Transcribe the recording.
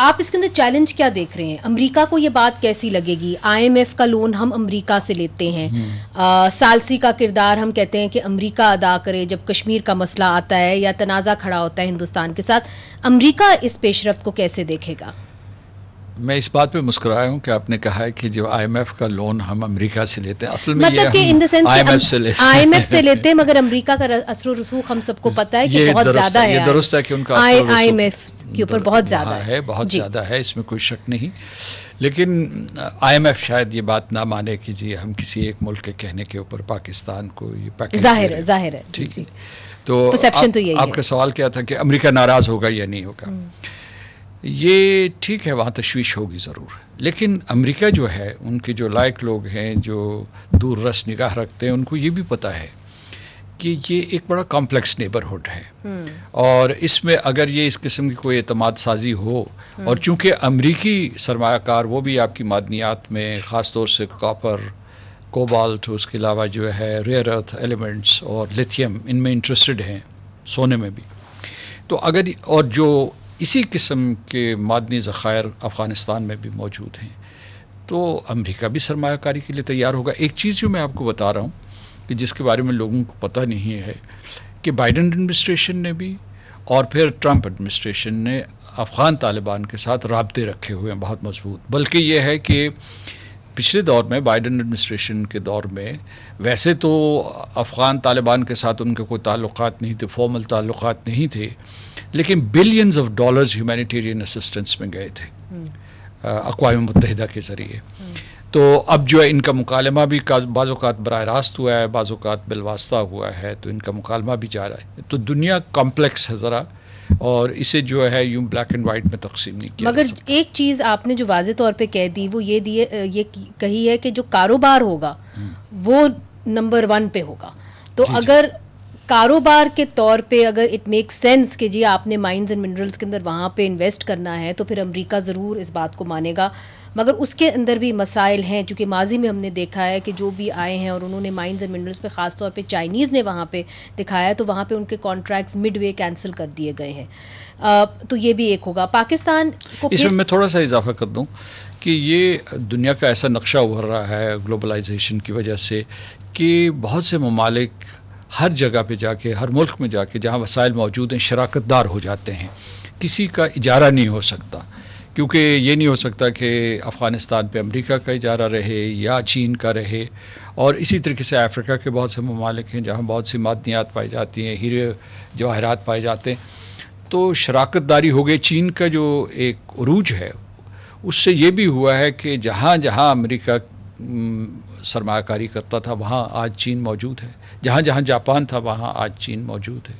آپ اس کے اندر چیلنج کیا دیکھ رہے ہیں؟ امریکہ کو یہ بات کیسی لگے گی؟ IMF کا لون ہم امریکہ سے لیتے ہیں، ثالثی کا کردار ہم کہتے ہیں کہ امریکہ ادا کرے جب کشمیر کا مسئلہ آتا ہے یا تنازع کھڑا ہوتا ہے ہندوستان کے ساتھ، امریکہ اس پیش رفت کو کیسے دیکھے گا؟ میں اس بات پہ مسکرایا ہوں کہ آپ نے کہا ہے کہ جو IMF کا لون ہم امریکہ سے لیتے ہیں، اصل میں مطلب کہ ان دا سینس IMF سے لیتے ہیں، مگر امریکہ کا اثر و رسوخ ہم سب کو پتہ ہے کہ بہت زیادہ ہے. یہ درست ہے کہ ان کا اثر و رسوخ IMF کے اوپر بہت زیادہ ہے، بہت زیادہ ہے، اس میں کوئی شک نہیں. لیکن IMF شاید یہ بات نہ مانے کہ جی ہم کسی ایک ملک کے کہنے کے اوپر پاکستان کو یہ پیکیج ظاہر ہے. ٹھیک ہے. تو آپ کا سوال کیا تھا کہ امریکہ ناراض ہوگا یا نہیں ہوگا؟ یہ ٹھیک ہے، وہاں تشویش ہوگی ضرور، لیکن امریکہ جو ہے، ان کے جو لائق لوگ ہیں جو دور رس نگاہ رکھتے ہیں، ان کو یہ بھی پتہ ہے کہ یہ ایک بڑا کمپلیکس نیبرہڈ ہے، اور اس میں اگر یہ اس قسم کی کوئی اعتماد سازی ہو، اور چونکہ امریکی سرمایہ کار وہ بھی آپ کی معدنیات میں خاص طور سے کاپر، کوبالٹ، اس کے علاوہ جو ہے ریئر ارتھ ایلیمنٹس اور لیتھیم، ان میں انٹرسٹڈ ہیں، سونے میں بھی. تو اگر اور جو اسی قسم کے معدنی ذخائر افغانستان میں بھی موجود ہیں، تو امریکہ بھی سرمایہ کاری کے لیے تیار ہوگا. ایک چیز جو میں آپ کو بتا رہا ہوں کہ جس کے بارے میں لوگوں کو پتہ نہیں ہے، کہ بائیڈن ایڈمنسٹریشن نے بھی اور پھر ٹرمپ ایڈمنسٹریشن نے افغان طالبان کے ساتھ رابطے رکھے ہوئے ہیں بہت مضبوط. بلکہ یہ ہے کہ پچھلے دور میں بائیڈن ایڈمنسٹریشن کے دور میں ویسے تو افغان طالبان کے ساتھ ان کے کوئی تعلقات نہیں تھے، فارمل تعلقات نہیں تھے، لیکن billions of dollars humanitarian assistance میں گئے تھے اقوام متحدہ کے ذریعے. تو اب جو ہے ان کا مکالمہ بھی بعض اوقات براہ راست ہوا ہے، بعض اوقات بالواسطہ ہوا ہے، تو ان کا مکالمہ بھی جا رہا ہے. تو دنیا کمپلیکس ہے ذرا، اور اسے جو ہے یوں بلیک اینڈ وائٹ میں تقسیم نہیں کیا. مگر ایک چیز آپ نے جو واضح طور پہ کہہ دی وہ یہ کہی ہے کہ جو کاروبار ہوگا وہ نمبر 1 پہ ہوگا. تو اگر کاروبار کے طور پہ اگر اٹ میک سینس کہ جی آپ نے مائنز اینڈ منرلز کے اندر وہاں پہ انویسٹ کرنا ہے، تو پھر امریکہ ضرور اس بات کو مانے گا. مگر اس کے اندر بھی مسائل ہیں، چونکہ ماضی میں ہم نے دیکھا ہے کہ جو بھی آئے ہیں اور انہوں نے مائنز اینڈ منرلز پہ خاص طور پہ چائنیز نے وہاں پہ دکھایا ہے، تو وہاں پہ ان کے کانٹریکٹس مڈ وے کینسل کر دیے گئے ہیں. تو یہ بھی ایک ہوگا. پاکستان کو اس میں تھوڑا سا اضافہ کر دوں کہ یہ دنیا کا ایسا نقشہ ابھر رہا ہے گلوبلائزیشن کی وجہ سے کہ بہت سے ممالک ہر جگہ پہ جا کے، ہر ملک میں جا کے جہاں وسائل موجود ہیں شراکت دار ہو جاتے ہیں. کسی کا اجارہ نہیں ہو سکتا، کیونکہ یہ نہیں ہو سکتا کہ افغانستان پہ امریکہ کا اجارہ رہے یا چین کا رہے. اور اسی طریقے سے افریقہ کے بہت سے ممالک ہیں جہاں بہت سی معدنیات پائی جاتی ہیں، ہیرے جواہرات پائے جاتے ہیں. تو شراکت داری ہو گئی. چین کا جو ایک عروج ہے اس سے یہ بھی ہوا ہے کہ جہاں جہاں امریکہ سرمایہ کاری کرتا تھا وہاں آج چین موجود ہے، جہاں جہاں جاپان تھا وہاں آج چین موجود ہے.